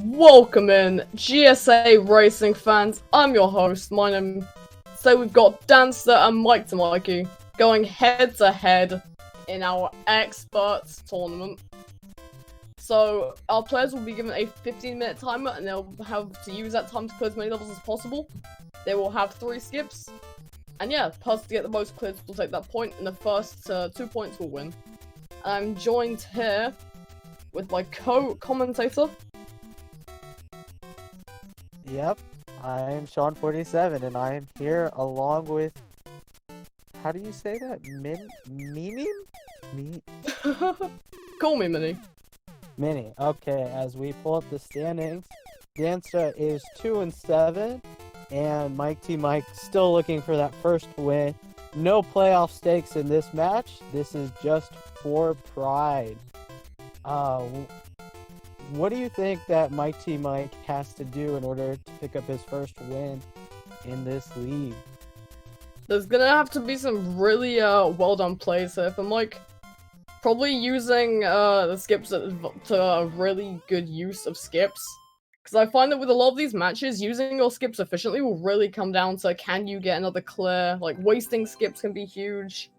Welcome in, GSA racing fans. I'm your host. Today we've got Dansta and MikeTmikee going head to head in our experts tournament. So our players will be given a 15-minute timer, and they'll have to use that time to clear as many levels as possible. They will have 3 skips, and yeah, the person to get the most clears will take that point, and the first 2 points will win. I'm joined here with my co-commentator. Yep, I'm Sean47, and I am here along with, how do you say that? Call me Minnie. Minnie. Okay, as we pull up the standings, Dansta is 2-7, and MikeTmikee still looking for that first win. No playoff stakes in this match. This is just for pride. What do you think that MikeTmikee has to do in order to pick up his first win in this league? There's gonna have to be some really well done plays here for Mike. Probably using the skips to a really good use of skips. Because I find that with a lot of these matches, using your skips efficiently will really come down to can you get another clear. Like, wasting skips can be huge.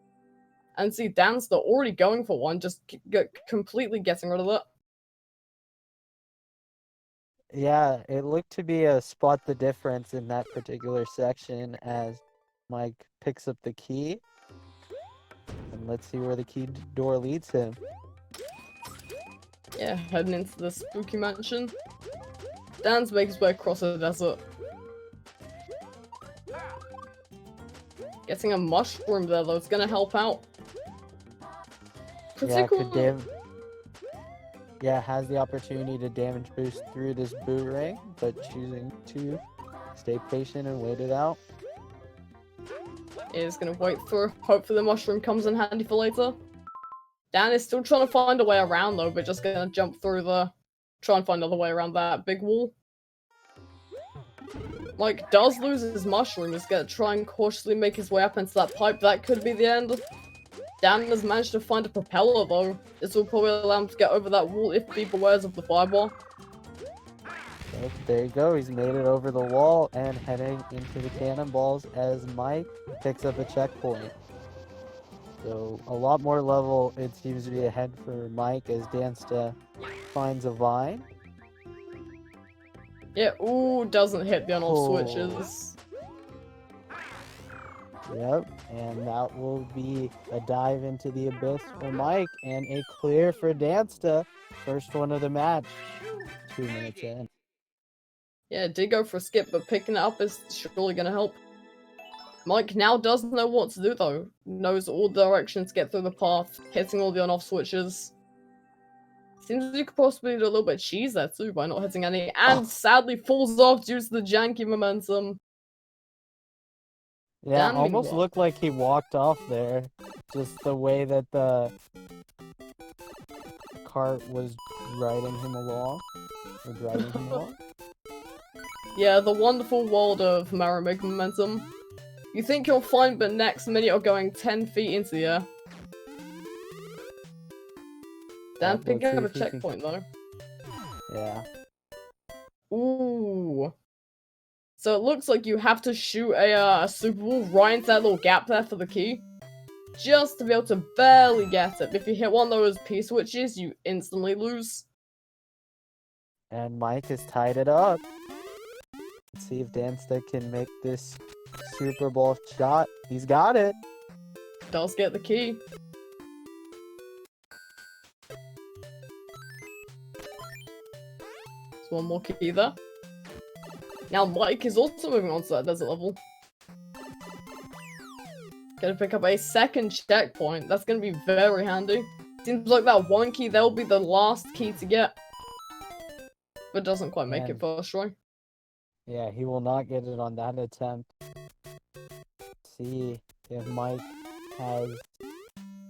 And see, Dansta already going for one, just completely getting rid of it. Yeah, it looked to be a spot the difference in that particular section as Mike picks up the key. And let's see where the key door leads him. Yeah, heading into the spooky mansion. Dan's making his way across the desert. Getting a mushroom there though, it's gonna help out. Yeah, has the opportunity to damage boost through this boot ring, but choosing to stay patient and wait it out. Is gonna wait for, hopefully the mushroom comes in handy for later. Dan is still trying to find a way around though, but just gonna jump through try and find another way around that big wall. Mike does lose his mushroom, he's gonna try and cautiously make his way up into that pipe. That could be the end. Dan has managed to find a propeller though. This will probably allow him to get over that wall if he bewares of the fireball. Yep, there you go, he's made it over the wall and heading into the cannonballs as Mike picks up a checkpoint. So a lot more level it seems to be ahead for Mike as Dansta finds a vine. Yeah, ooh, doesn't hit the on-off switches. Yep, and that will be a dive into the abyss for Mike and a clear for Dansta. First one of the match, 2 minutes in. Yeah, it did go for a skip, but picking it up is surely going to help. Mike now does know what to do though. Knows all the directions to get through the path, hitting all the on-off switches. Seems you could possibly do a little bit of cheese there too by not hitting any, and sadly falls off due to the janky momentum. Yeah, almost looked like he walked off there. Just the way that the cart was riding him along. Or driving him along. Yeah, the wonderful world of Marimig momentum. You think you're fine, but next minute you're going 10 feet into the air. Dan picking up a checkpoint though. Yeah. Ooh. So it looks like you have to shoot a super ball right into that little gap there for the key. Just to be able to barely get it. If you hit one of those P-switches, you instantly lose. And Mike has tied it up. Let's see if Dansta can make this Super Bowl shot. He's got it. Does get the key. There's one more key there. Now Mike is also moving on to that desert level. Gonna pick up a second checkpoint. That's gonna be very handy. Seems like that one key there will be the last key to get. But doesn't quite make it first try. Yeah, he will not get it on that attempt. See if Mike has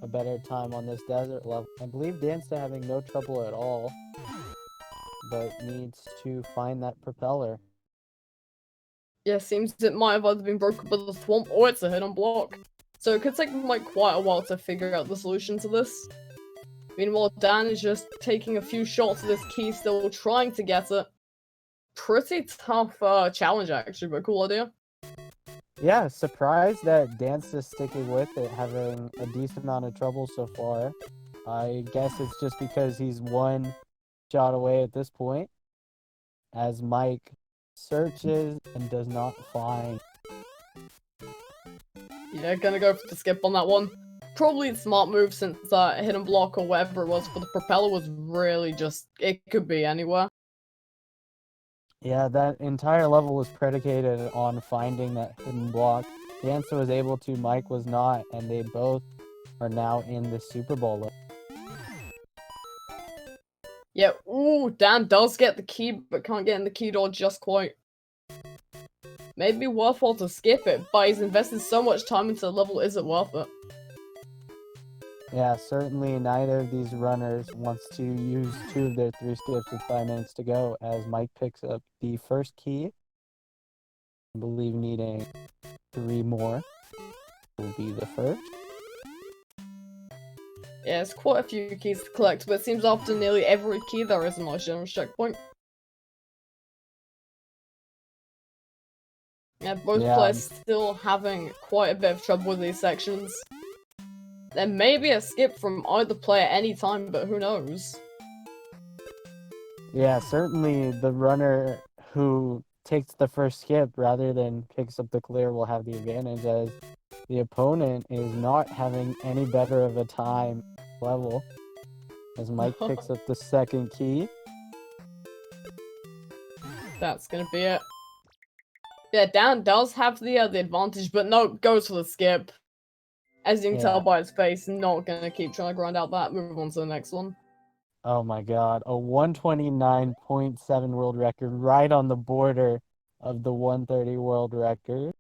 a better time on this desert level. I believe Dansta having no trouble at all, but needs to find that propeller. Yeah, seems it might have either been broken by the swamp or it's a hidden block. So it could take Mike quite a while to figure out the solution to this. Meanwhile, Dan is just taking a few shots of this key, still trying to get it. pretty tough challenge actually, but cool idea. Yeah, surprised that Dansta sticking with it, having a decent amount of trouble so far. I guess it's just because he's one shot away at this point, as Mike searches and does not find. Yeah, gonna go for the skip on that one. Probably a smart move since hidden block or whatever it was for the propeller was really just, it could be anywhere. Yeah, that entire level was predicated on finding that hidden block. Dansta was able to, Mike was not, and they both are now in the Super Bowl level. Yeah, ooh, Dan does get the key, but can't get in the key door just quite. Maybe worthwhile to skip it, but he's invested so much time into the level, is it worth it? Yeah, certainly neither of these runners wants to use 2 of their 3 skips with 5 minutes to go, as Mike picks up the first key. I believe needing 3 more will be the first. Yeah, it's quite a few keys to collect, but it seems after nearly every key there is a nice generous checkpoint. Yeah, both players still having quite a bit of trouble with these sections. There may be a skip from either player any time, but who knows? Yeah, certainly the runner who takes the first skip rather than picks up the clear will have the advantage, as the opponent is not having any better of a time level, as Mike picks up the second key. That's gonna be it. Yeah, Dan does have the advantage, but no, goes for the skip. As you can tell by his face, not gonna keep trying to grind out that. Move on to the next one. Oh my god, a 129.7 world record, right on the border of the 130 world record.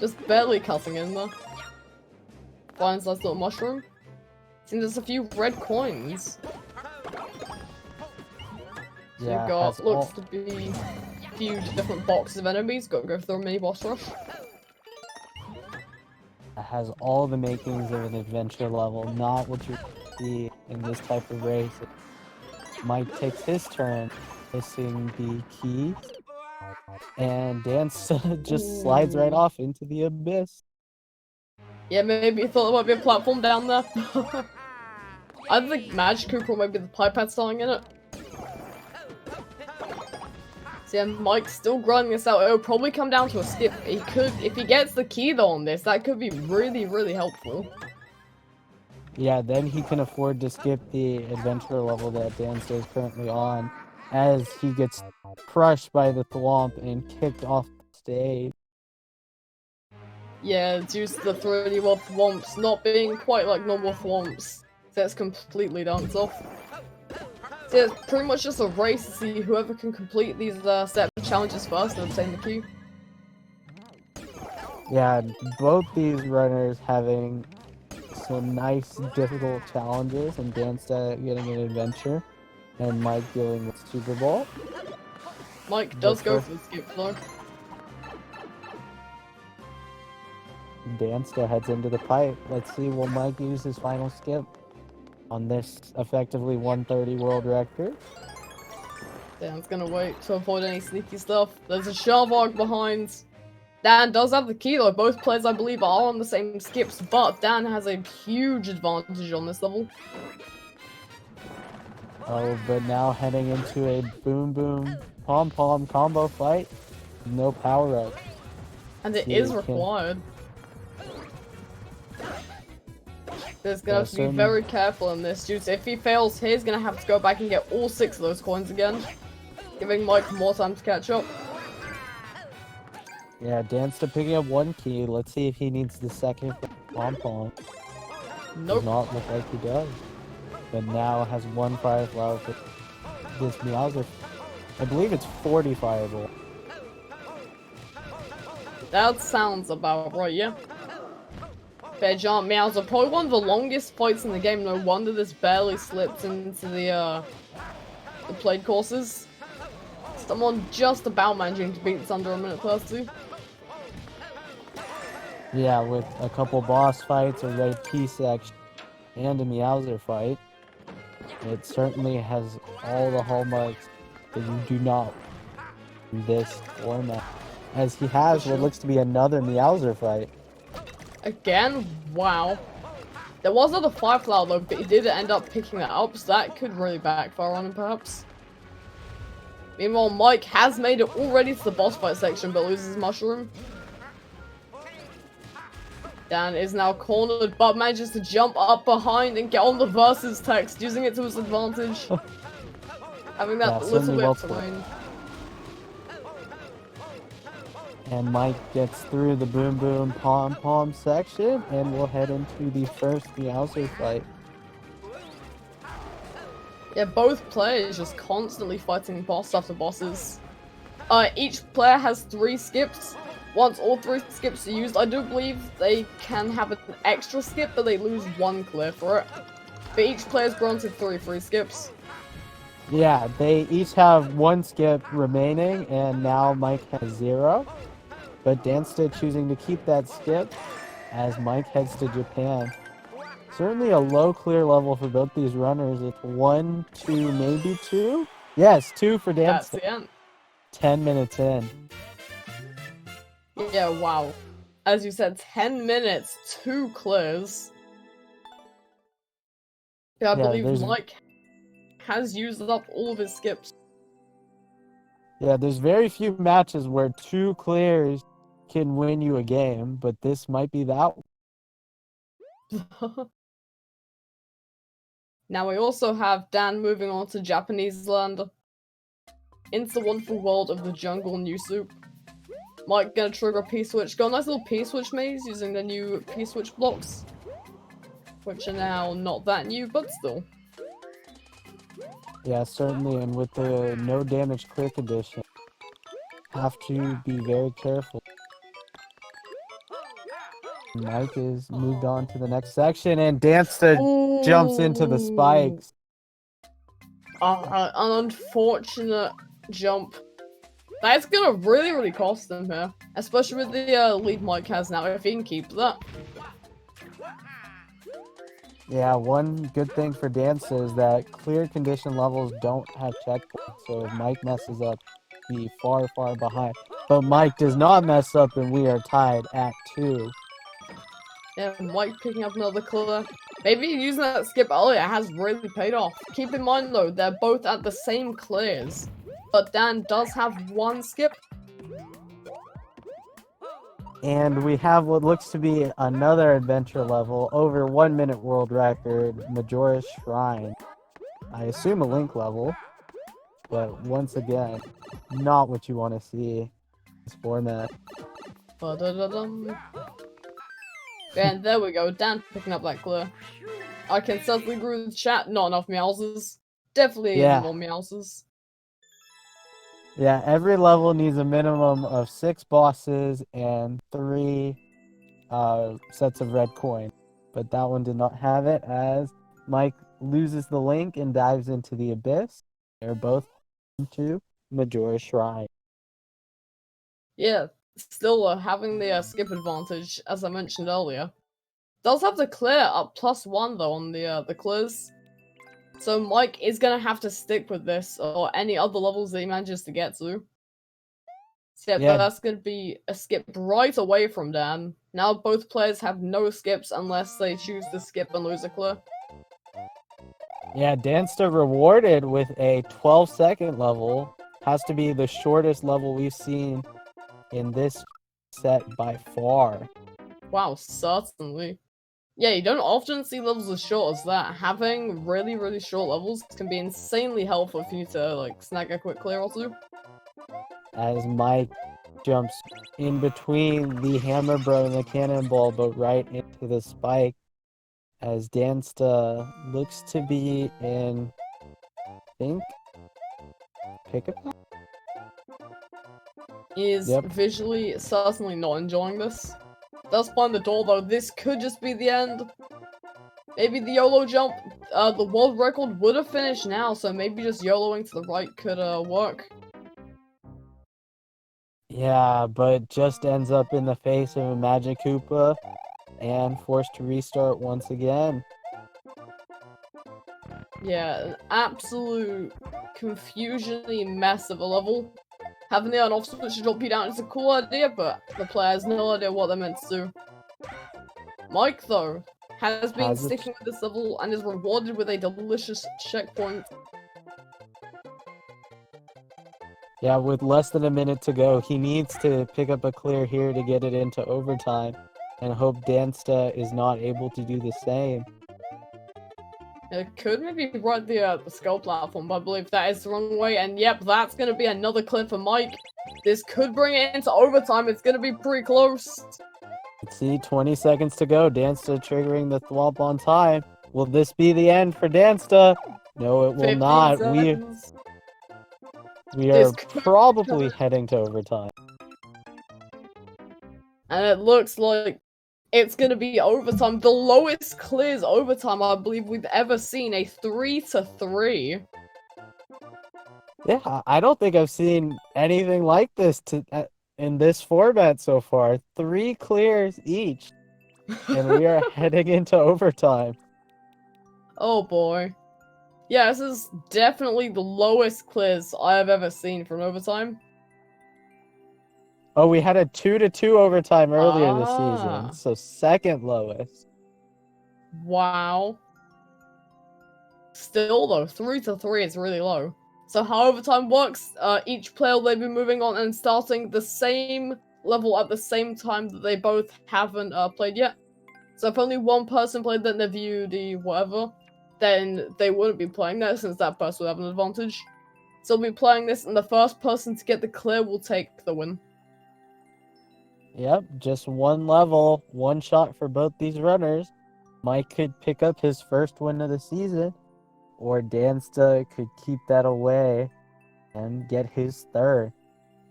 Just barely cutting in there. Finds nice little mushroom. Seems there's a few red coins. So Yeah, you've got, looks to be a few different boxes of enemies. Gotta go through a mini boss rush. It has all the makings of an adventure level, not what you see in this type of race. Mike takes his turn, missing the key, and Dansta just slides right off into the abyss. Yeah, maybe you thought there might be a platform down there. I think Magic Cooper or maybe the pipette starting in it. So yeah, Mike's still grinding this out. It'll probably come down to a skip. He could, if he gets the key though on this, that could be really, really helpful. Yeah, then he can afford to skip the adventure level that Dansta is currently on, as he gets crushed by the thwomp and kicked off the stage. Yeah, due to the 3D world thwomps not being quite like normal thwomps. So it's completely dunked off. So it's pretty much just a race to see whoever can complete these set of challenges first and obtain the key. Yeah, both these runners having some nice, difficult challenges, and Dansta getting an adventure, and Mike dealing with Super Bowl. Mike does go for the skip though. Dansta heads into the pipe. Let's see, will Mike use his final skip on this effectively 130 world record? Dan's gonna wait to avoid any sneaky stuff. There's a Sharvog behind. Dan does have the key though. Both players, I believe, are on the same skips, but Dan has a huge advantage on this level. Oh, but now heading into a boom boom pom pom combo fight. No power up. And it is required. There's gonna have to be very careful in this, dude. If he fails here, he's gonna have to go back and get all 6 of those coins again, giving Mike more time to catch up. Yeah, Dansta picking up 1 key. Let's see if he needs the second pom-pom. Nope. Does not look like he does. But now has 1 fire flower for this Meowser. I believe it's 40 fireball. That sounds about right, yeah. Fair jump, Meowser. Probably one of the longest fights in the game. No wonder this barely slipped into the played courses. Someone just about managing to beat this under a minute 30. Yeah, with a couple boss fights, a red key section, and a Meowser fight. It certainly has all the hallmarks but you do not in this format, as he has what looks to be another Meowser fight. Again? Wow. There was another Fireflower though, but he did end up picking that up, so that could really backfire on him perhaps. Meanwhile, Mike has made it already to the boss fight section, but loses Mushroom. Dan is now cornered, but manages to jump up behind and get on the versus text, using it to his advantage. Having that little bit of terrain. And Mike gets through the Boom Boom Pom Pom section, and we'll head into the first Meowser fight. Yeah, both players just constantly fighting boss after bosses. Each player has 3 skips. Once all 3 skips are used, I do believe they can have an extra skip, but they lose 1 clear for it. But each player is granted 3 free skips. Yeah, they each have 1 skip remaining, and now Mike has 0. But Dansta choosing to keep that skip as Mike heads to Japan. Certainly a low clear level for both these runners. It's 1, 2, maybe 2? Yes, 2 for Dansta. That's the end. 10 minutes in. Yeah, wow. As you said, 10 minutes, 2 clears. Yeah, I believe Mike has used up all of his skips. Yeah, there's very few matches where 2 clears can win you a game, but this might be that one. Now we also have Dan moving on to Japanese land. Into the wonderful world of the jungle new soup. Mike gonna trigger a P-switch. Got a nice little P-switch maze using the new P-switch blocks. Which are now not that new, but still. Yeah, certainly, and with the no damage clear condition, have to be very careful. Mike is moved on to the next section, and Dansta jumps into the spikes. An unfortunate jump. That's gonna really cost him here. Especially with the lead Mike has now, if he can keep that. Yeah, one good thing for Dansta is that clear condition levels don't have checkpoints, so if Mike messes up, he's far behind. But Mike does not mess up, and we are tied at 2. Yeah, Mike picking up another clear. Maybe using that skip earlier has really paid off. Keep in mind though, they're both at the same clears. But Dan does have 1 skip. And we have what looks to be another adventure level, over 1 minute world record, Majora's Shrine. I assume a Link level, but once again, not what you want to see in this format. And there we go, Dan picking up that clear. I can certainly agree with the chat, not enough Meowsers. Definitely more Meowsers. Yeah, every level needs a minimum of 6 bosses and 3 sets of red coin. But that one did not have it, as Mike loses the link and dives into the abyss. They're both into Majora's Shrine. Yeah, still having the skip advantage, as I mentioned earlier. Does have to clear up +1 though on the clears. So Mike is gonna have to stick with this, or any other levels that he manages to get to. So yeah, that's gonna be a skip right away from Dan. Now both players have no skips unless they choose to skip and lose a clear. Yeah, Dansta rewarded with a 12-second level. Has to be the shortest level we've seen in this set by far. Wow, certainly. Yeah, you don't often see levels as short as that. Having really short levels can be insanely helpful if you need to, like, snag a quick clear or 2. As Mike jumps in between the Hammer Bro and the Cannonball, but right into the spike, as Dansta looks to be in, I think, pick-up? He is visually certainly not enjoying this. Does find the door though, this could just be the end. Maybe the YOLO jump, the world record would have finished now, so maybe just YOLOing to the right could work. Yeah, but just ends up in the face of a Magic Koopa and forced to restart once again. Yeah, an absolute confusion-y mess of a level. Having the on-off switch to drop you down is a cool idea, but the player has no idea what they're meant to do. Mike, though, has been sticking with this level and is rewarded with a delicious checkpoint. Yeah, with less than a minute to go, he needs to pick up a clear here to get it into overtime, and hope Dansta is not able to do the same. It could maybe ride the skull platform, but I believe that is the wrong way, and yep, that's gonna be another clear for Mike. This could bring it into overtime, it's gonna be pretty close. Let's see, 20 seconds to go. Dansta triggering the thwomp on time. Will this be the end for Dansta? No, it will not. We are probably heading to overtime. And it looks like it's gonna be overtime. The lowest clears overtime I believe we've ever seen, a 3-3. Yeah, I don't think I've seen anything like this in this format so far. 3 clears each, and we are heading into overtime. Oh boy. Yeah, this is definitely the lowest clears I have ever seen from overtime. Oh, we had a 2-2 overtime earlier this season, so second lowest. Wow. Still though, 3-3 is really low. So how overtime works, each player will be moving on and starting the same level at the same time that they both haven't played yet. So if only one person played the VUD whatever, then they wouldn't be playing that since that person would have an advantage. So we'll be playing this and the first person to get the clear will take the win. Yep, just one level, one shot for both these runners. Mike could pick up his first win of the season, or Dansta could keep that away and get his third.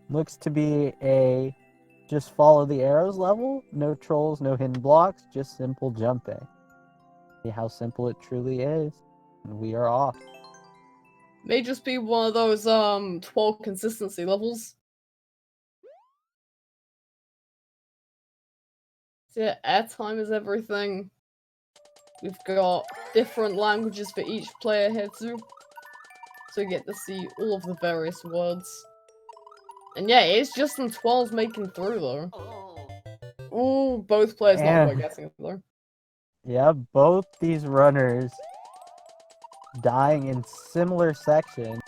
Looks to be a just follow the arrows level, no trolls, no hidden blocks, just simple jumping. See how simple it truly is, and we are off. May just be one of those 12 consistency levels. So yeah, airtime is everything. We've got different languages for each player here too. So you get to see all of the various words. And yeah, it's just some 12s making through though. Ooh, both players not quite getting it though. Yeah, both these runners dying in similar sections,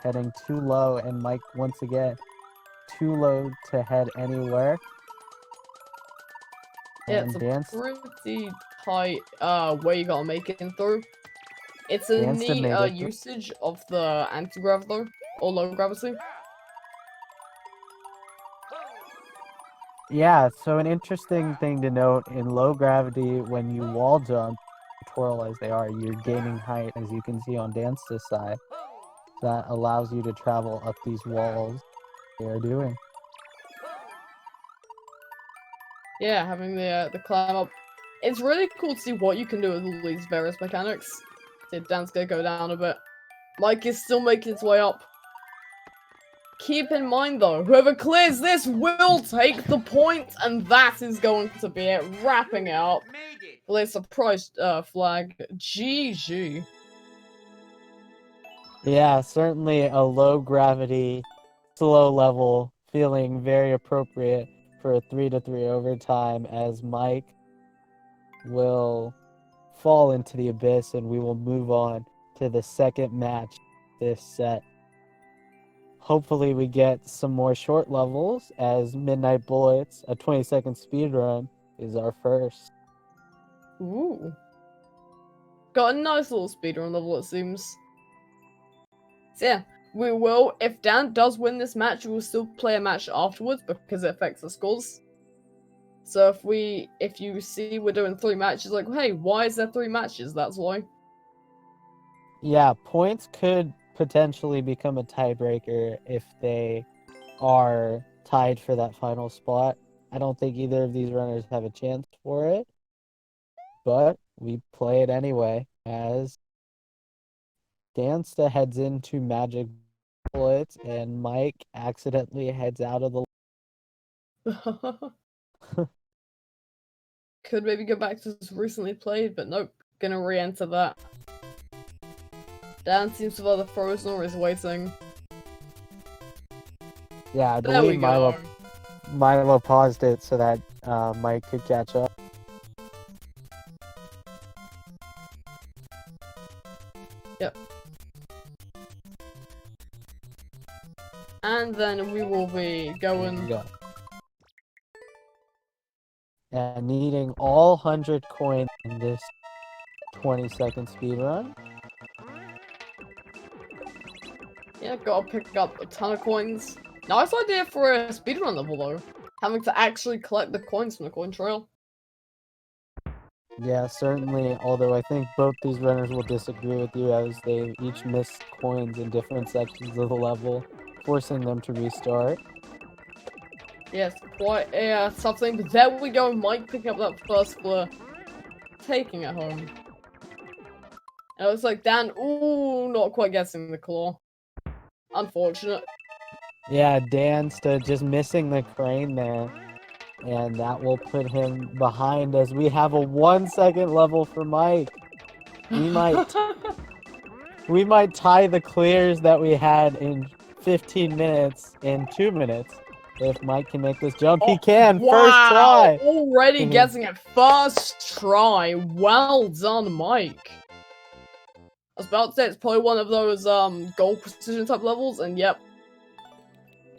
heading too low, and Mike once again too low to head anywhere. Yeah, it's a pretty tight way you gotta make it through. It's a neat usage of the anti-grav though, or low gravity. Yeah, so an interesting thing to note, in low gravity, when you wall jump, twirl as they are, you're gaining height, as you can see on Dansta's side. That allows you to travel up these walls they are doing. Yeah, having the climb up. It's really cool to see what you can do with all these various mechanics. See, Dan's gonna go down a bit. Mike is still making his way up. Keep in mind though, whoever clears this will take the point, and that is going to be it. Wrapping it up with a surprise flag. GG. Yeah, certainly a low gravity, slow level, feeling very appropriate for a 3-3 overtime, as Mike will fall into the abyss and we will move on to the second match this set. Hopefully we get some more short levels, as Midnight Bullets, a 20-second speedrun, is our first. Ooh. Got a nice little speedrun level, it seems. So yeah, we will, if Dan does win this match, we will still play a match afterwards because it affects the scores. So if you see we're doing 3 matches, like, hey, why is there 3 matches? That's why. Yeah, points could potentially become a tiebreaker if they are tied for that final spot. I don't think either of these runners have a chance for it, but we play it anyway, as Dansta heads into Magic Bullets and Mike accidentally heads out of the Could maybe go back to this recently played, but nope. Gonna re-enter that. Dan seems to have the frozen or is waiting. Yeah, I There we believe go. Milo paused it so that Mike could catch up. Yep. And then we will be going. Yeah. And needing all 100 coins in this 20-second speedrun. Yeah, gotta pick up a ton of coins. Nice idea for a speedrun level though. Having to actually collect the coins from the coin trail. Yeah, certainly, although I think both these runners will disagree with you as they each miss coins in different sections of the level, forcing them to restart. Yes, quite something. But there we go, Mike picking up that first blur. Taking it home. And it looks like Dan, ooh, not quite getting the claw. Unfortunate. Yeah, Dansta just missing the crane there. And that will put him behind as we have a 1-second level for Mike. We might tie the clears that we had in 15 minutes in 2 minutes. If Mike can make this jump, he can! Wow, first try! Already getting it first try. Well done, Mike. I was about to say it's probably one of those goal precision type levels, and yep.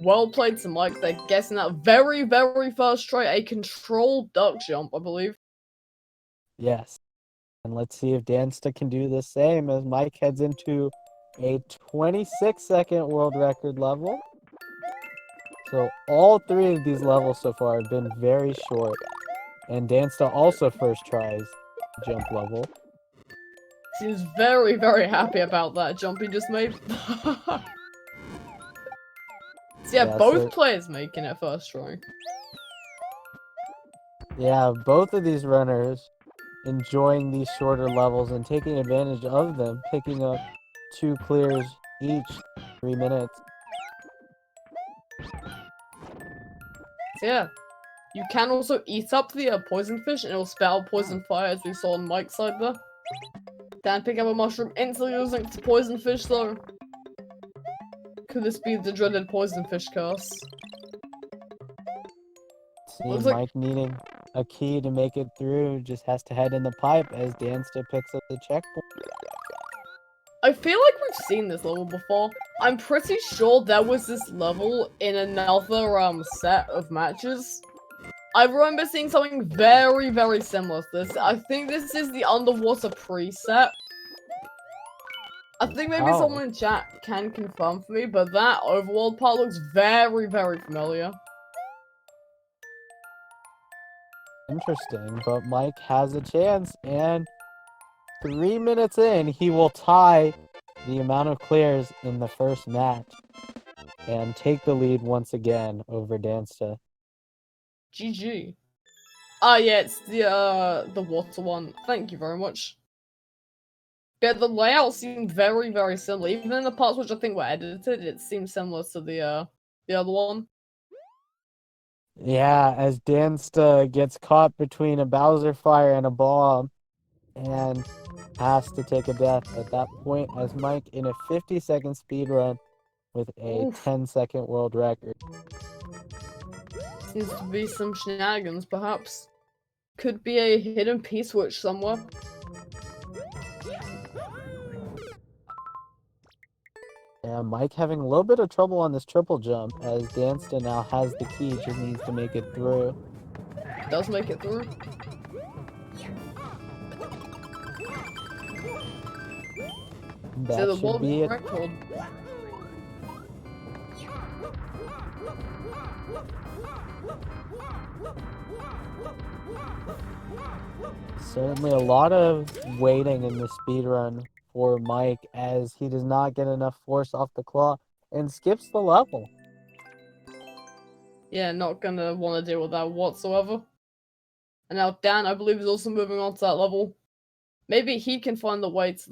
Well played to Mike. They're guessing that very, very first try, a controlled duck jump, I believe. Yes. And let's see if Dansta can do the same as Mike heads into a 26-second world record level. So all 3 of these levels so far have been very short. And Dansta also first tries jump level. Seems very, very happy about that jump he just made. So yeah, both players making it first try. Yeah, both of these runners enjoying these shorter levels and taking advantage of them, picking up 2 clears each 3 minutes. So yeah, you can also eat up the poison fish and it'll spit out poison fire as we saw on Mike's side there. Dan pick up a mushroom, instantly losing to poison fish though. Could this be the dreaded poison fish curse? See Mike needing a key to make it through, just has to head in the pipe as Dansta picks up the checkpoint. I feel like we've seen this level before. I'm pretty sure there was this level in another set of matches. I remember seeing something very, very similar to this. I think this is the underwater preset. I think maybe someone in chat can confirm for me, but that overworld part looks very, very familiar. Interesting, but Mike has a chance, and 3 minutes in, he will tie the amount of clears in the first match and take the lead once again over Dansta. GG. Ah, yeah, it's the water one. Thank you very much. Yeah, the layout seemed very, very similar. Even in the parts which I think were edited, it seems similar to the other one. Yeah, as Dansta gets caught between a Bowser fire and a bomb, and has to take a death at that point as Mike in a 50-second speedrun with a 10-second world record. Seems to be some shenanigans, perhaps. Could be a hidden P-switch somewhere. Yeah, Mike having a little bit of trouble on this triple jump as Dansta now has the key, just needs to make it through. Does make it through. That should be it. Record. Certainly a lot of waiting in the speedrun for Mike as he does not get enough force off the claw and skips the level. Yeah, not gonna want to deal with that whatsoever. And now Dan, I believe, is also moving on to that level. Maybe he can find the way to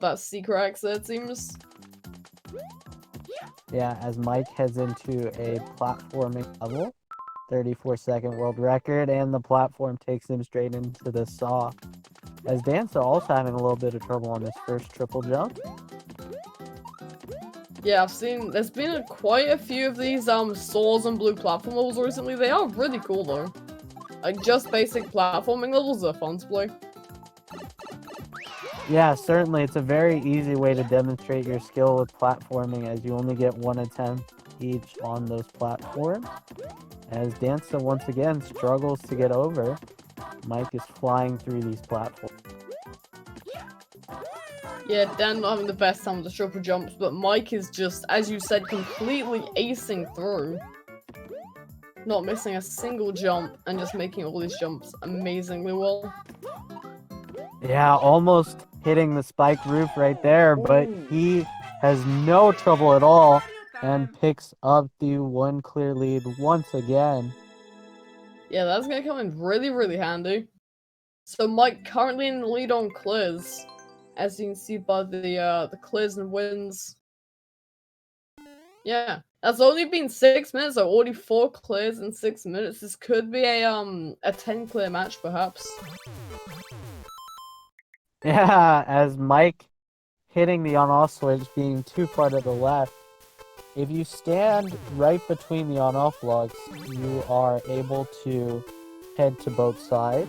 that secret exit, it seems. Yeah, as Mike heads into a platforming level. 34-second world record, and the platform takes him straight into the saw. As Dansta also having a little bit of trouble on his first triple jump. Yeah, there's been quite a few of these swords and blue platform levels recently. They are really cool though. Like just basic platforming levels are fun to play. Yeah, certainly. It's a very easy way to demonstrate your skill with platforming, as you only get one attempt each on those platforms. As Dansta once again struggles to get over, Mike is flying through these platforms. Yeah, Dan not having the best time with the triple jumps, but Mike is just, as you said, completely acing through. Not missing a single jump and just making all these jumps amazingly well. Yeah, almost hitting the spike roof right there, but he has no trouble at all and picks up the one clear lead once again. Yeah, that's gonna come in really, really handy. So Mike currently in the lead on clears, as you can see by the clears and wins. Yeah, that's only been 6 minutes. So already 4 clears in 6 minutes. This could be a 10 clear match, perhaps. Yeah, as Mike hitting the on-off switch being too far to the left. If you stand right between the on-off blocks, you are able to head to both sides.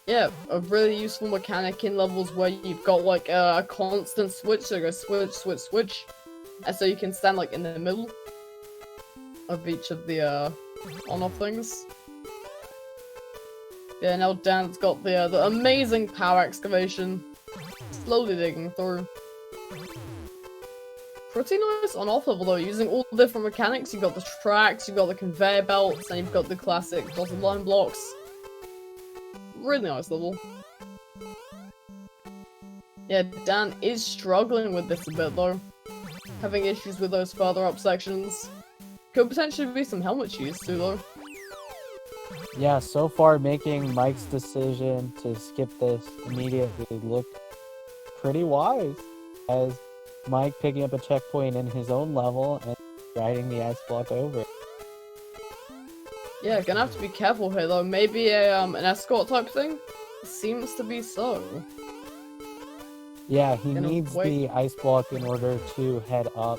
Yeah, a really useful mechanic in levels where you've got like a constant switch, so you go switch, switch, switch. And so you can stand like in the middle of each of the on-off things. Yeah, now Dan's got the amazing power excavation. Slowly digging through. Pretty nice on-off level though, using all the different mechanics. You've got the tracks, you've got the conveyor belts, and you've got the classic dotted line blocks. Really nice level. Yeah, Dan is struggling with this a bit though. Having issues with those further up sections. Could potentially be some helmet cheese too though. Yeah, so far making Mike's decision to skip this immediately looked pretty wise, as Mike picking up a checkpoint in his own level and riding the ice block over. Yeah, gonna have to be careful here though. Maybe an escort type thing? Seems to be so. Yeah, he needs the ice block in order to head up.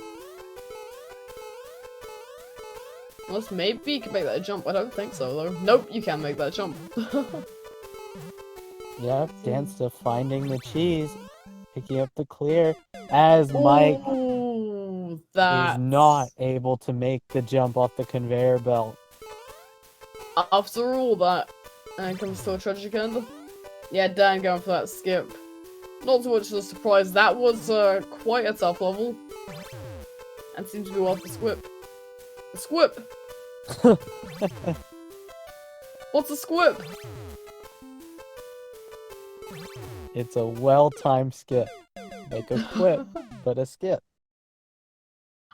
Unless maybe you can make that jump. I don't think so though. Nope, you can't make that jump. Yeah, Dansta finding the cheese, picking up the clear, as Mike is not able to make the jump off the conveyor belt. After all that, and it comes to a tragic end. Yeah, Dan going for that skip. Not too much of a surprise, that was quite a tough level. And seems to be worth the squip. The squip! What's a squip? It's a well-timed skip. Like a quip, but a skip.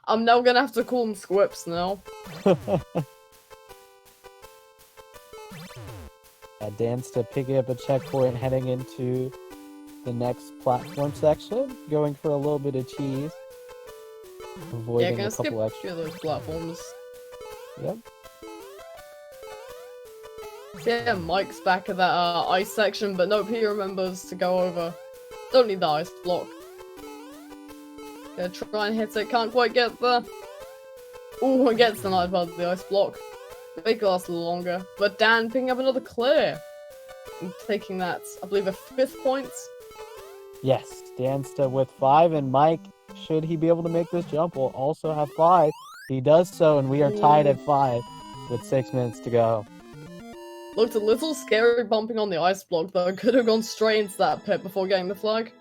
I'm now gonna have to call them squips now. Dansta picking up a checkpoint heading into the next platform section, going for a little bit of cheese. Avoiding a couple extra of those platforms. Yep. So yeah, Mike's back at that ice section, but nope, he remembers to go over. Don't need the ice block. Gonna try and hit it, can't quite get there. Ooh, it gets denied by the ice block. Make it last a little longer. But Dan picking up another clear. And taking that, I believe, a 5th point. Yes, Dansta with 5, and Mike, should he be able to make this jump, will also have 5. He does so, and we are tied at 5 with 6 minutes to go. Looked a little scary bumping on the ice block, though. Could have gone straight into that pit before getting the flag.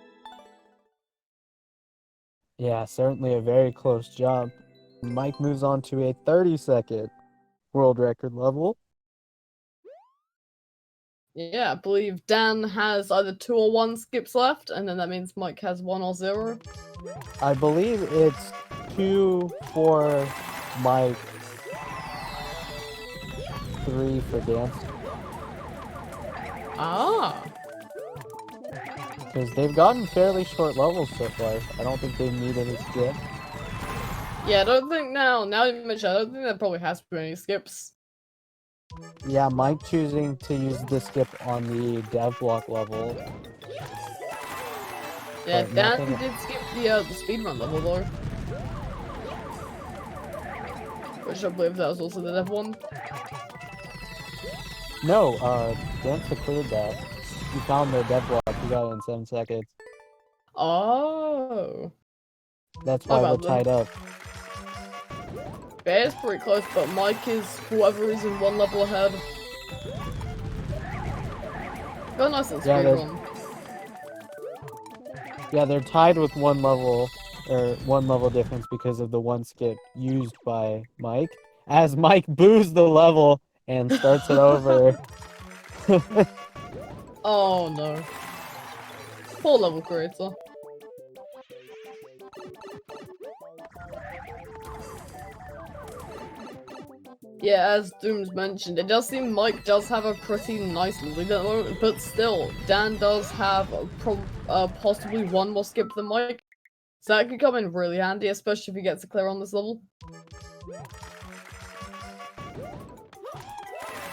Yeah, certainly a very close jump. Mike moves on to a 30-second world record level. Yeah, I believe Dan has either 2 or 1 skips left, and then that means Mike has 1 or 0. I believe it's 2 for Mike, 3 for Dansta. Ah! Because they've gotten fairly short levels so far. I don't think they need any skip. Yeah, I don't think now you mention, I don't think there probably has been any skips. Yeah, Mike choosing to use the skip on the dev block level. Yeah, but Dan nothing. did skip the speedrun level though. Which I believe that was also the dev one. No, Dansta cleared that. He found the dev block. He got it in 7 seconds. Oh. That's Not why we're bad tied then. up. Yeah, it's pretty close, but Mike is, for whatever reason, one level ahead. Go nice and speedrun. Yeah, they're tied with one level difference because of the one skip used by Mike. As Mike boos the level and starts it over. Oh no. Poor level creator. Yeah, as Dooms mentioned, it does seem Mike does have a pretty nice lead at the moment, but still, Dan does have possibly one more skip than Mike. So that could come in really handy, especially if he gets a clear on this level.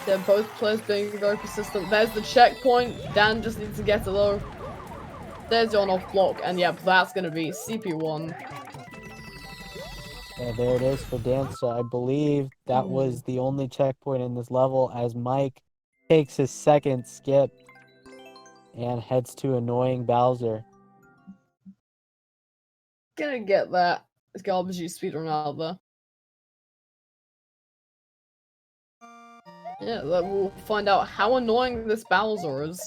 They're both players being very persistent. There's the checkpoint. Dan just needs to get it though. There's your on-off block, and yep, that's gonna be CP1. Yeah, there it is for Dansta. I believe that was the only checkpoint in this level as Mike takes his second skip and heads to annoying Bowser. Gonna get that garbage speedrun out of there. Yeah, we'll find out how annoying this Bowser is.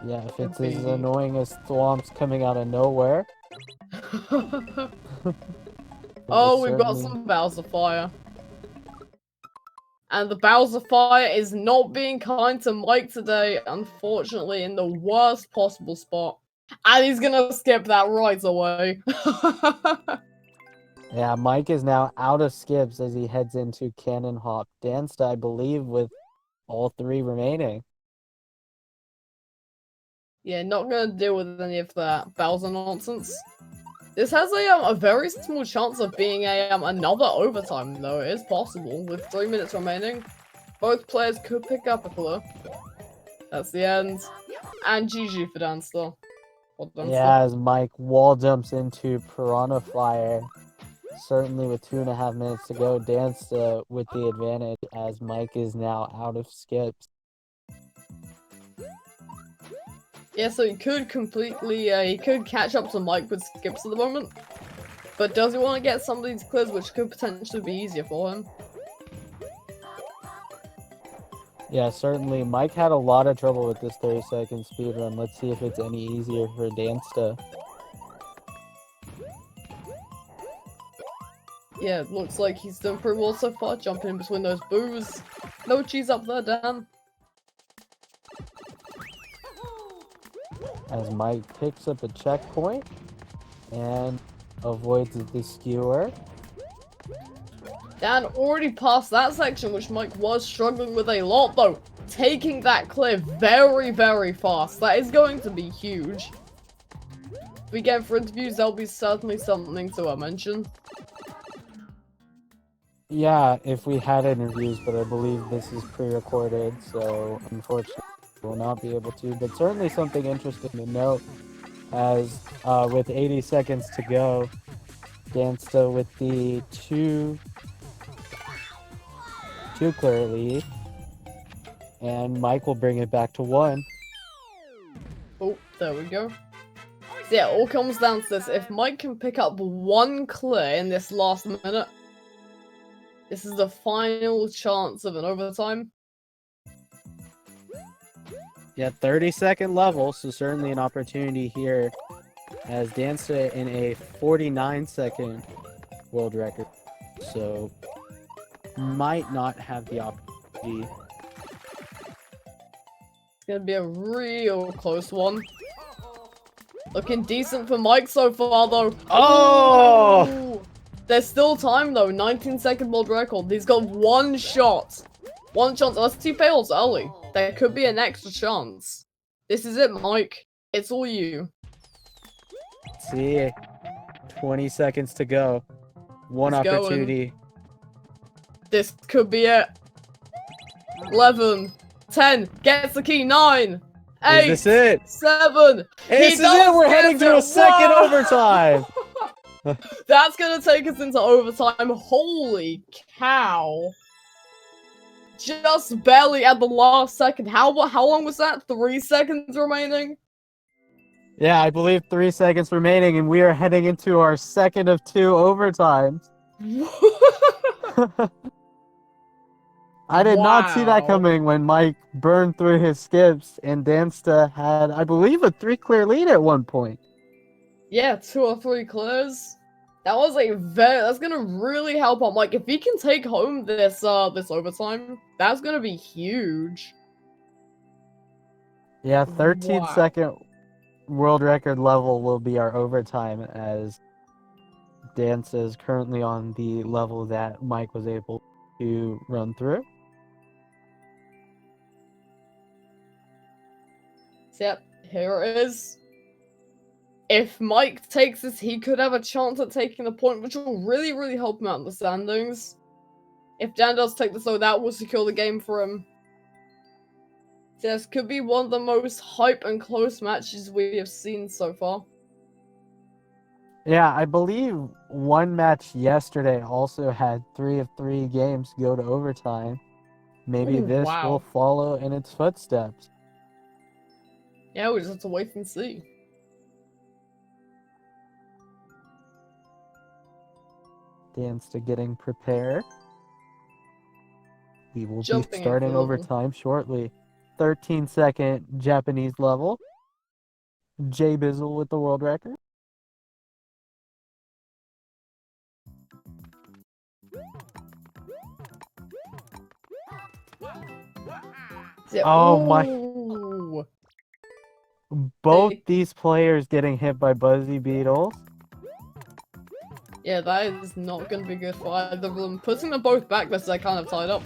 Yeah, if it's as annoying as Thwomp's coming out of nowhere. Oh, we've got some Bowser fire. And the Bowser fire is not being kind to Mike today, unfortunately, in the worst possible spot. And he's gonna skip that right away. Yeah, Mike is now out of skips as he heads into Cannon Hop. Dansta, I believe, with all 3 remaining. Yeah, not gonna deal with any of that Bowser nonsense. This has a very small chance of being another overtime, though. It is possible, with 3 minutes remaining. Both players could pick up a clue. That's the end. And GG for Dansta. Yeah, as Mike wall jumps into Piranha Fire. Certainly with 2.5 minutes to go, Dansta with the advantage as Mike is now out of skips. Yeah, so he could completely, he could catch up to Mike with skips at the moment. But does he want to get some of these clears, which could potentially be easier for him? Yeah, certainly. Mike had a lot of trouble with this 30-second speedrun. Let's see if it's any easier for Dansta. Yeah, it looks like he's done pretty well so far, jumping in between those boos. No cheese up there, Dan. As Mike picks up a checkpoint and avoids the skewer. Dan already passed that section, which Mike was struggling with a lot, though. Taking that clear very, very fast. That is going to be huge. If we get for interviews, there'll be certainly something to mention. Yeah, if we had interviews, but I believe this is pre-recorded, so unfortunately we'll not be able to. But certainly something interesting to note, as with 80 seconds to go, Dansta with the two clear lead, and Mike will bring it back to 1. Oh, there we go. So yeah, it all comes down to this. If Mike can pick up 1 clear in this last minute, this is the final chance of an overtime. Yeah, 30-second level, so certainly an opportunity here as Dansta in a 49-second world record. So might not have the opportunity. It's gonna be a real close one. Looking decent for Mike so far, though. Oh! Ooh. There's still time, though. 19-second world record. He's got 1 shot. 1 chance. Unless he fails early, there could be an extra chance. This is it, Mike. It's all you. See, 20 seconds to go. 1 He's opportunity. Going. This could be it. 11, 10, gets the key, 9, 8, this it? 7. This is it. We're heading to a second overtime. That's gonna take us into overtime. Holy cow! Just barely at the last second. How long was that? 3 seconds remaining? Yeah, I believe 3 seconds remaining, and we are heading into our second of 2 overtimes. I did not see that coming when Mike burned through his skips, and Dansta had, I believe, a 3 clear lead at one point. Yeah, 2 or 3 clears. That was that's gonna really help out Mike. If he can take home this overtime, that's gonna be huge. Yeah, 13-second world record level will be our overtime, as Dansta is currently on the level that Mike was able to run through. Yep, here it is. If Mike takes this, he could have a chance at taking the point, which will really, really help him out in the standings. If Dan does take this, though, that will secure the game for him. This could be one of the most hype and close matches we have seen so far. Yeah, I believe one match yesterday also had 3 of 3 games go to overtime. Maybe this will follow in its footsteps. Yeah, we just have to wait and see. Dansta getting prepared. We will be Jumping starting overtime shortly. 13-second Japanese level. Jay Bizzle with the world record. Oh my. Both these players getting hit by Buzzy Beetles. Yeah, that is not going to be good for either of them. Putting them both back, they're kind of tied up.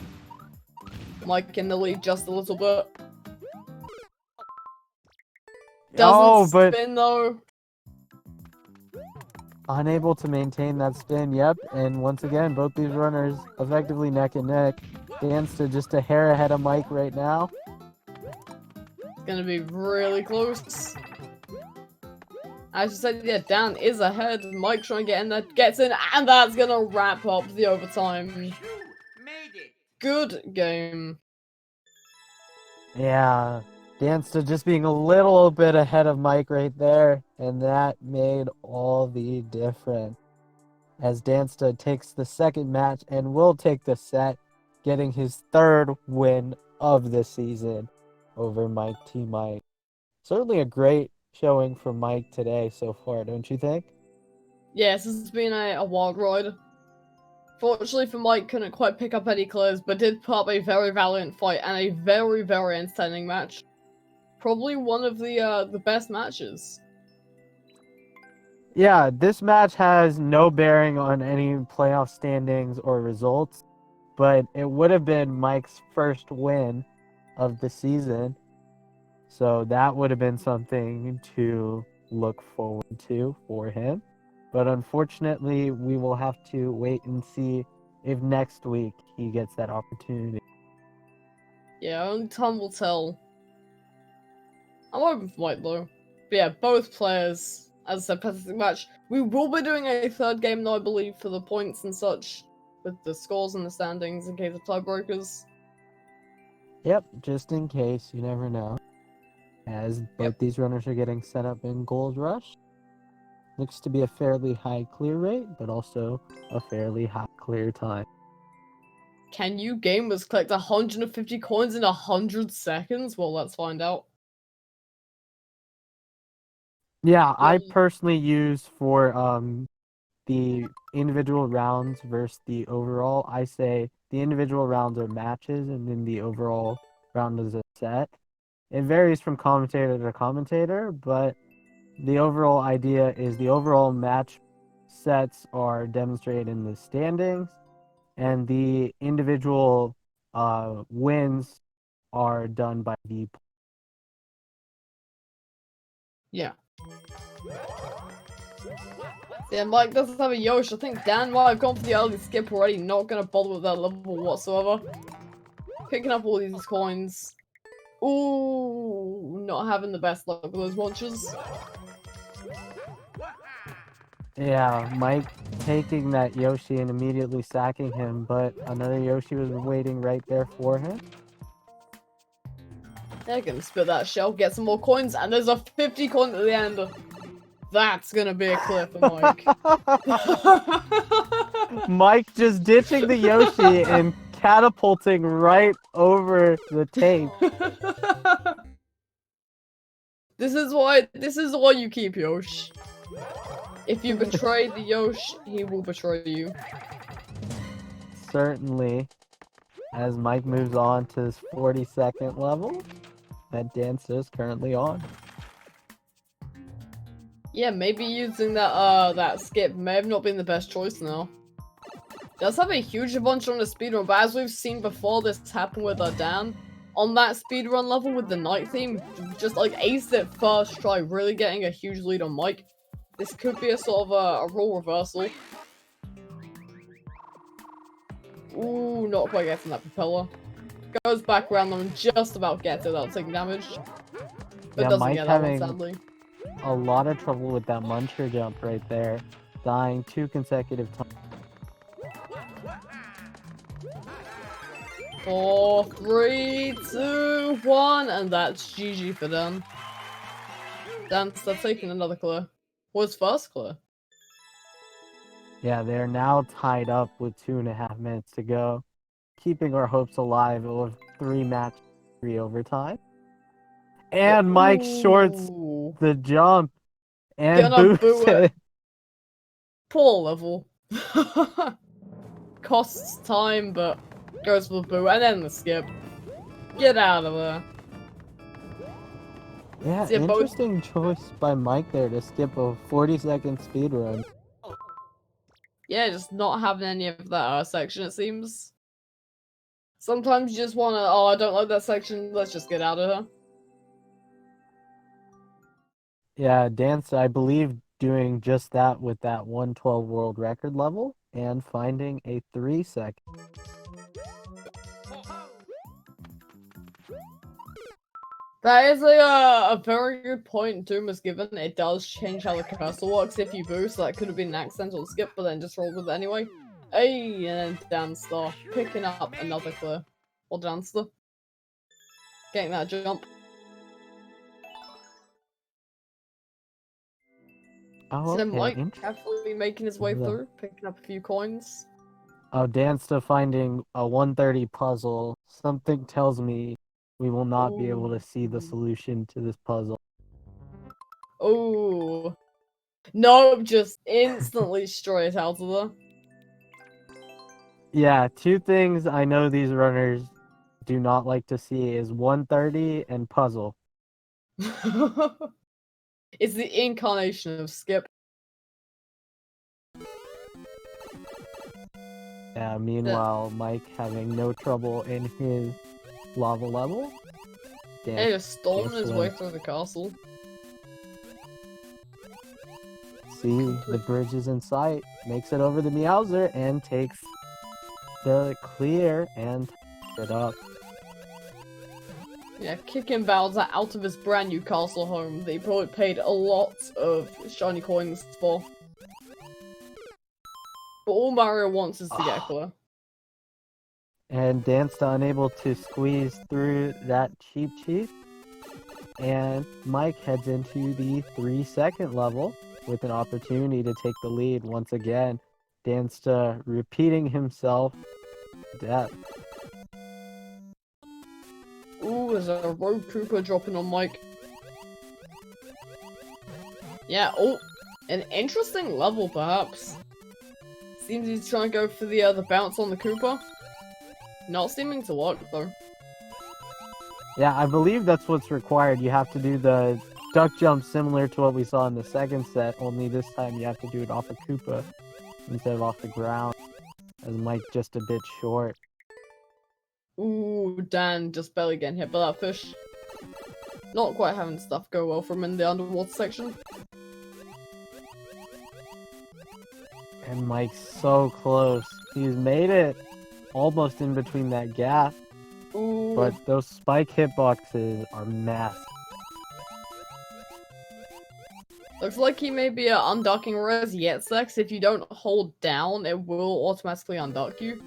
Mike in the lead just a little bit. Doesn't spin though. Unable to maintain that spin, yep. And once again, both these runners effectively neck and neck. Dansta just a hair ahead of Mike right now. It's gonna be really close. As you said, yeah, Dan is ahead. Mike trying to get in there, gets in, and that's gonna wrap up the overtime. Good game. Yeah, Dansta just being a little bit ahead of Mike right there, and that made all the difference. As Dansta takes the second match and will take the set, getting his 3rd win of the season over MikeTmikee. Certainly a great showing for Mike today so far, don't you think? Yes, this has been a wild ride. Fortunately for Mike, couldn't quite pick up any clears, but did put up a very valiant fight and a very, very entertaining match. Probably one of the best matches. Yeah, this match has no bearing on any playoff standings or results, but it would have been Mike's first win of the season. So that would have been something to look forward to for him. But unfortunately, we will have to wait and see if next week he gets that opportunity. Yeah, only time will tell. I'm hoping for Mike though. But yeah, both players, as I said, fantastic match. We will be doing a 3rd game though, I believe, for the points and such, with the scores and the standings in case of tiebreakers. Yep, just in case, you never know. As both these runners are getting set up in Gold Rush. Looks to be a fairly high clear rate, but also a fairly high clear time. Can you gamers collect 150 coins in 100 seconds? Well, let's find out. Yeah, I personally use for the individual rounds versus the overall. I say the individual rounds are matches, and then the overall round is a set. It varies from commentator to commentator, but the overall idea is the overall match sets are demonstrated in the standings, and the individual wins are done by the. Yeah. Yeah, Mike doesn't have a Yoshi. I think Dan might have gone for the early skip already, not gonna bother with that level whatsoever. Picking up all these coins. Ooh, not having the best luck with those launches. Yeah, Mike taking that Yoshi and immediately sacking him, but another Yoshi was waiting right there for him. They're gonna spit that shell, get some more coins, and there's a 50 coin at the end. That's gonna be a clear for Mike. Mike just ditching the Yoshi and catapulting right over the tape. This is why you keep Yosh. If you betray the Yosh, he will betray you. Certainly, as Mike moves on to his 42nd level that Dansta is currently on. Yeah, maybe using that skip may have not been the best choice now. Does have a huge advantage on the speedrun, but as we've seen before, this happened with Dan. On that speedrun level with the night theme, just like aced it first try, really getting a huge lead on Mike. This could be a sort of a role reversal. Ooh, not quite getting that propeller. Goes back around them and just about gets it without taking damage. But Yeah, doesn't Mike get that one, having sadly. a lot of trouble with that muncher jump right there, dying 2 consecutive times. 4, 3, 2, 1, and that's GG for Dan. Dan's taking another clear. Was first clear. Yeah, they're now tied up with 2.5 minutes to go, keeping our hopes alive of 3-match 3 overtime. And Mike shorts the jump and boosts it. Poor level. Costs time, but goes for the boo, and then the skip. Get out of there. Yeah, interesting choice by Mike there to skip a 40-second speedrun. Yeah, just not having any of that section, it seems. Sometimes you just wanna, oh, I don't like that section, let's just get out of here. Yeah, Dansta, I believe, doing just that with that 112 world record level and finding a 3-second. That is a very good point Doom has given. It does change how the cursor works if you boost. That could have been an accidental skip, but then just roll with it anyway. Hey, and then Dansta picking up another clear. Or Dansta. Getting that jump. Oh, So okay. Mike carefully making his way through, picking up a few coins. Oh, Dansta finding a 130 puzzle. Something tells me we will not be able to see the solution to this puzzle. Oh. Nope, just instantly straight out of there. Yeah, 2 things I know these runners do not like to see is 130 and puzzle. It's the incarnation of skip. Yeah, meanwhile, Mike having no trouble in his lava level. Yeah, just storming his way through the castle. See, the bridge is in sight. Makes it over the Meowser and takes the clear and it up. Yeah, kicking Bowser out of his brand new castle home that he probably paid a lot of shiny coins for. But all Mario wants is to get clear. And Dansta unable to squeeze through that cheap. And Mike heads into the 3-second level with an opportunity to take the lead once again. Dansta repeating himself to death. Ooh, there's a Rogue Koopa dropping on Mike. Yeah, oh, an interesting level perhaps. Seems he's trying to go for the bounce on the Koopa. Not seeming to work though. Yeah, I believe that's what's required. You have to do the duck jump similar to what we saw in the second set, only this time you have to do it off a Koopa instead of off the ground, as Mike just a bit short. Ooh, Dan just barely getting hit by that fish. Not quite having stuff go well for him in the underwater section. And Mike's so close. He's made it almost in between that gap. Ooh, but those spike hitboxes are massive. Looks like he may be undocking res yet sex. If you don't hold down, it will automatically undock you.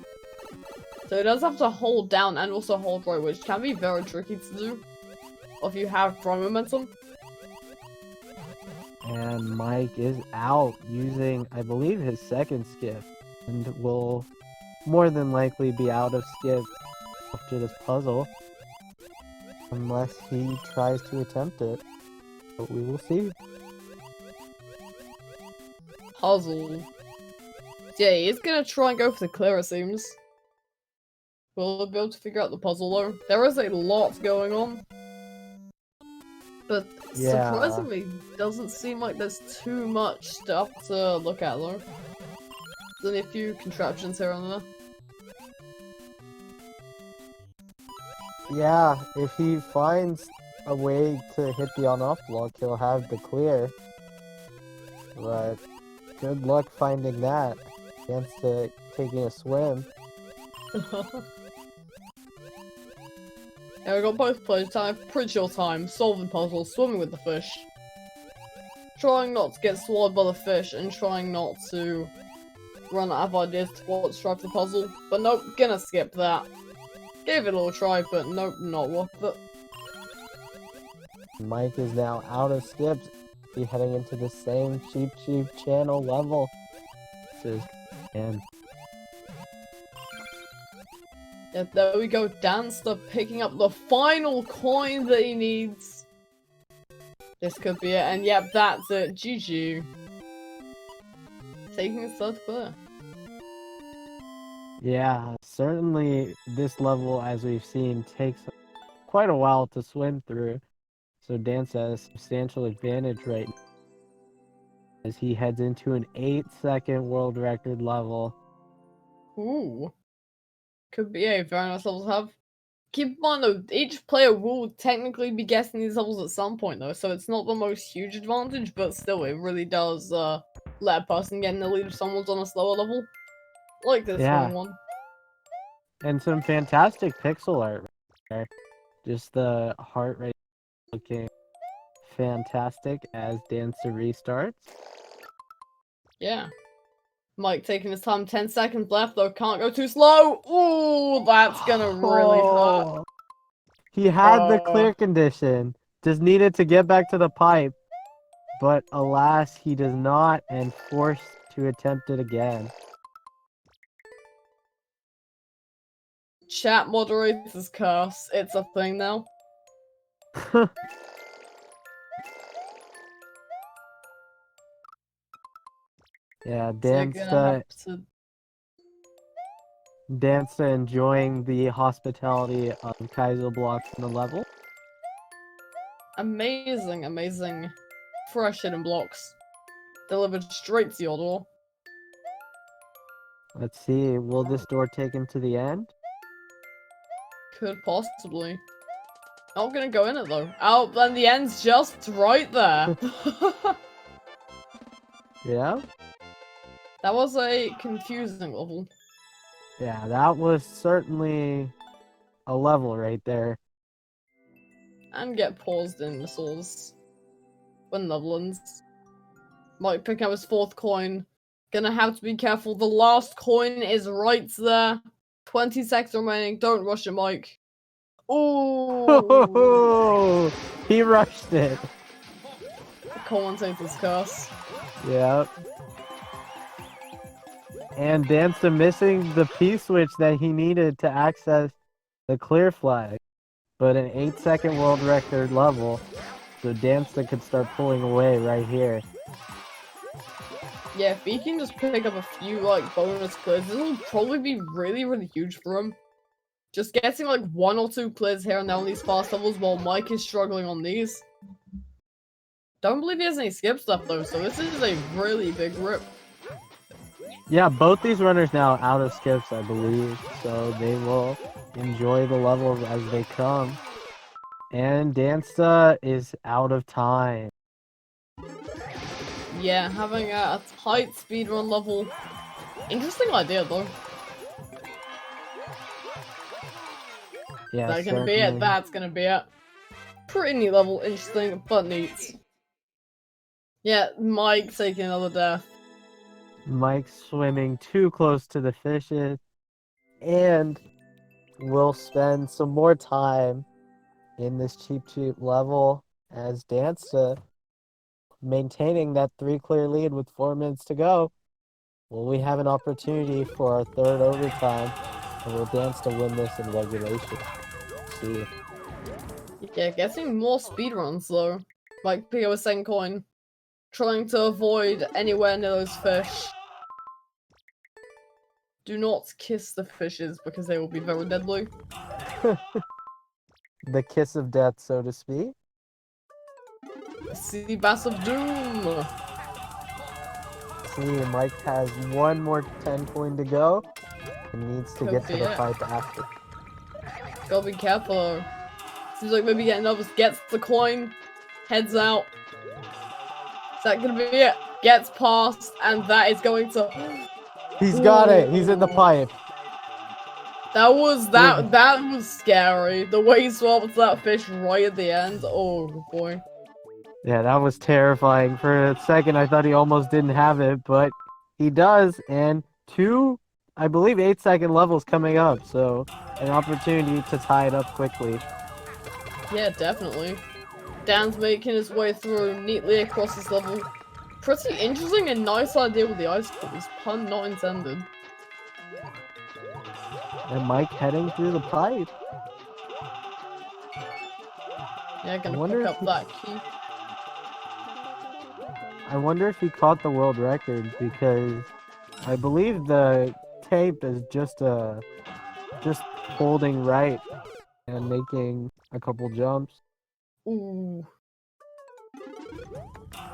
So it does have to hold down and also hold right, which can be very tricky to do if you have throw momentum. And Mike is out using, I believe, his second skip, and will more than likely be out of skip after this puzzle, unless he tries to attempt it. But we will see. Puzzle. Yeah, he's gonna try and go for the clear, it seems. Will he be able to figure out the puzzle though? There is a lot going on. But surprisingly, doesn't seem like there's too much stuff to look at though. There's only a few contraptions here and there. Yeah, if he finds a way to hit the on-off block, he'll have the clear. But good luck finding that against taking a swim. Yeah, we got both players time, pretty short time, solving puzzles, swimming with the fish. Trying not to get swallowed by the fish and trying not to run out of ideas to what drive the puzzle. But nope, gonna skip that. Gave it a little try, but nope, not worth it. Mike is now out of skips. Be heading into the same cheap channel level. And yeah, there we go. Dansta picking up the final coin that he needs. This could be it, and yep, that's it. GG. Taking his third clear. yeah, certainly this level, as we've seen, takes quite a while to swim through. So Dansta has a substantial advantage right now as he heads into an 8-second world record level. Ooh. Could be a very nice level to have. Keep in mind though, each player will technically be guessing these levels at some point though, so it's not the most huge advantage, but still it really does let a person get in the lead if someone's on a slower level. Like this one. And some fantastic pixel art right there. Just the heart rate looking fantastic as Dansta restarts. Yeah. Mike taking his time, 10 seconds left though, can't go too slow! Ooh, that's gonna really hurt. He had the clear condition, just needed to get back to the pipe, but alas, he does not, and forced to attempt it again. Chat moderators curse, it's a thing now. Yeah, Dansta enjoying the hospitality of Kaizo blocks in the level. Amazing, amazing. Fresh hidden blocks. Delivered straight to your door. Let's see, will this door take him to the end? Could possibly. Not gonna go in it though. Oh, then the end's just right there. Yeah? That was a confusing level. Yeah, that was certainly a level right there. And get paused in missiles. When level ends. Might pick up his fourth coin. Gonna have to be careful. The last coin is right there. 20 seconds remaining. Don't rush it, Mike. Ooh! He rushed it. The commentator's curse. Yep. And Dansta missing the P-switch that he needed to access the clear flag. But an 8-second world record level, so Dansta could start pulling away right here. Yeah, if he can just pick up a few, like, bonus clears, this will probably be really, really huge for him. Just getting, like, 1 or 2 clears here and there on these fast levels while Mike is struggling on these. Don't believe he has any skips left, though, so this is a really big rip. Yeah, both these runners now out of skips, I believe, so they will enjoy the levels as they come. And Dansta is out of time. Yeah, having a tight speedrun level. Interesting idea, though. Yeah, That's gonna be it. certainly. That's gonna be it. Pretty neat level, interesting, but neat. Yeah, Mike taking another death. Mike's swimming too close to the fishes, and we'll spend some more time in this cheap level as Dansta maintaining that 3 clear lead with 4 minutes to go. Will we have an opportunity for our third overtime, and will Dansta win this in regulation? See. Yeah, getting more speedruns though. Like Pio was saying, coin. Trying to avoid anywhere near those fish. Do not kiss the fishes because they will be very deadly. The kiss of death, so to speak. Sea Bass of Doom! See, Mike has one more 10 coin to go and needs to Could get to be the it. pipe after. Gotta be careful though. Seems like maybe getting nervous, gets the coin, heads out. Is that gonna be it? Gets past, and that is going to. He's got it! He's in the pipe! That was scary. The way he swapped that fish right at the end. Oh boy. Yeah, that was terrifying. For a second, I thought he almost didn't have it, but he does, and 2, I believe, 8-second levels coming up, so an opportunity to tie it up quickly. Yeah, definitely. Dan's making his way through neatly across this level. Pretty interesting and nice idea with the ice balls. Pun not intended. And Mike heading through the pipe. Yeah, gonna pick up that key. I wonder if he caught the world record, because I believe the tape is just holding right and making a couple jumps. Ooh.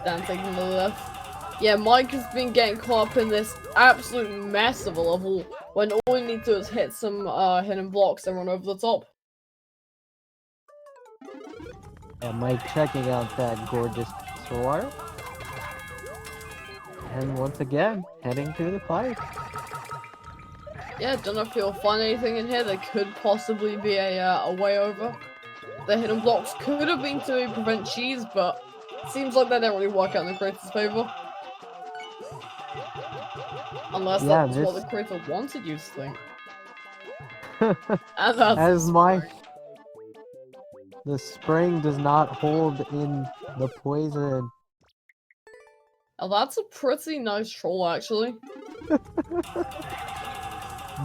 Dan taking the left. Yeah, Mike has been getting caught up in this absolute mess of a level when all you need to do is hit some hidden blocks and run over the top. And Mike checking out that gorgeous pissoir. And once again, heading through the pipe. Yeah, don't know if you'll find anything in here. There could possibly be a way over. The hidden blocks could have been to prevent cheese, but seems like they don't really work out in the creator's favor. Unless that's what the creator wanted you to think. And that's As the spring does not hold in the poison. Oh, that's a pretty nice troll, actually.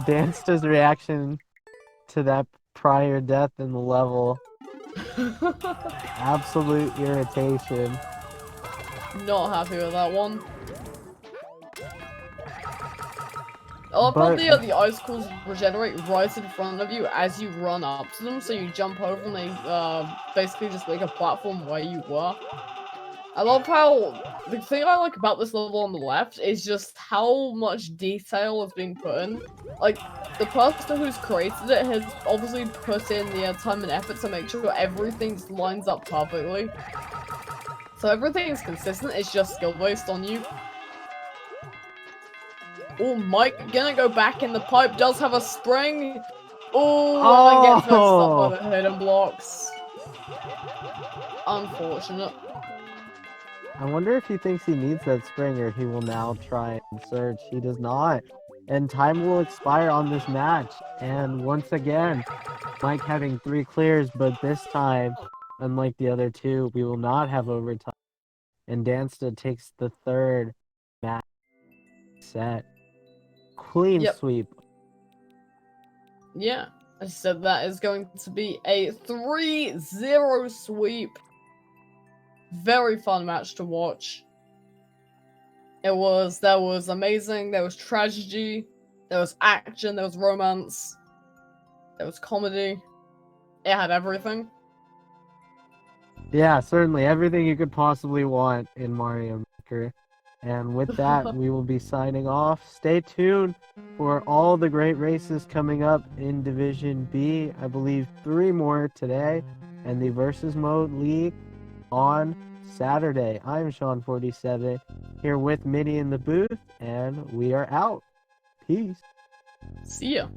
Dansta's reaction to that prior death in the level. Absolute irritation. Not happy with that one. Oh, probably the icicles regenerate right in front of you as you run up to them, so you jump over and they basically just make a platform where you were. I love how the thing I like about this level on the left is just how much detail has been put in. Like, the person who's created it has obviously put in the time and effort to make sure everything just lines up perfectly. So everything is consistent, it's just skill based on you. Oh, Mike gonna go back in the pipe, does have a spring. Oh, and gets messed up by the hidden blocks. Unfortunate. I wonder if he thinks he needs that spring, or he will now try and search. He does not. And time will expire on this match. And once again, Mike having 3 clears, but this time, unlike the other 2, we will not have overtime. And Dansta takes the 3rd match set. Clean sweep. Yeah, I said that is going to be a 3-0 sweep. Very fun match to watch. That was amazing. There was tragedy, there was action, there was romance, there was comedy. It had everything. Yeah, certainly everything you could possibly want in Mario Maker. And with that, we will be signing off. Stay tuned for all the great races coming up in Division B. I believe 3 more today, and the Versus Mode League on Saturday. I'm Sean47 here with Minnie in the booth, and we are out. Peace. See ya.